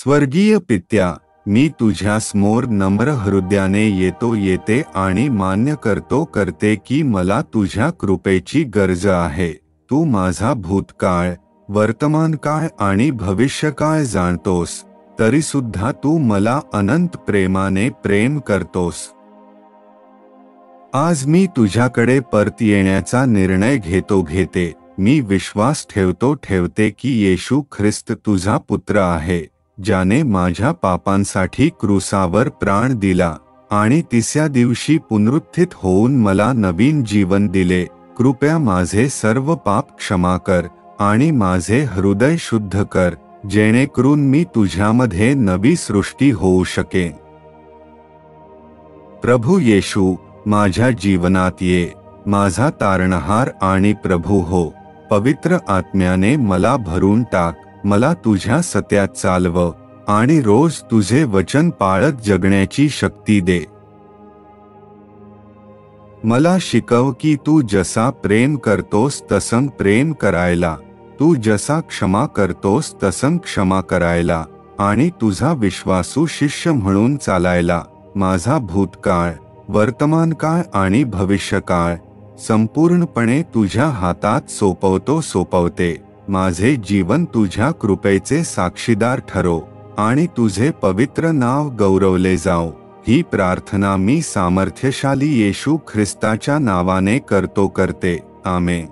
स्वर्गीय पित्या, मी तुझ्यासमोर नम्र हृदयाने येते आणि मान्य करते की मला तुझ्या कृपेची गरज आहे। तू माझा भूतकाळ, वर्तमानकाळ आणि भविष्यकाळ जाणतोस, तरी सुद्धा तू मला अनंत प्रेमाने प्रेम करतोस। आज मी तुझ्याकडे परत येण्याचा निर्णय घेते। मी विश्वास ठेवते की येशू ख्रिस्त तुझा पुत्र आहे, ज्याने माझ्या पापांसाठी क्रूसावर प्राण दिला आणि तिसऱ्या दिवशी पुनरुत्थित होऊन मला नवीन जीवन दिले। कृपया माझे सर्व पाप क्षमा कर आणि माझे हृदय शुद्ध कर, जेणेकरून मी तुझ्यामध्ये नवी सृष्टी होऊ शकेन। प्रभू येशू, माझ्या जीवनात ये, माझा तारणहार आणि प्रभू हो। पवित्र आत्म्याने मला भरून टाक, मला तुझ्या सत्यात चालव आणि रोज तुझे वचन पाळत जगण्याची शक्ती दे। मला शिकव की तू जसा प्रेम करतोस तसं प्रेम करायला, तू जसा क्षमा करतोस तसं क्षमा करायला आणि तुझा विश्वासू शिष्य म्हणून चालायला। माझा भूतकाळ, वर्तमानकाळ आणि भविष्यकाळ संपूर्णपणे तुझ्या हातात सोपवते। माझे जीवन तुझ्या कृपेचे साक्षीदार ठरो आणि तुझे पवित्र नाव गौरवले जाओ। ही प्रार्थना मी सामर्थ्यशाली येशू ख्रिस्ताच्या नावाने करते। आमेन।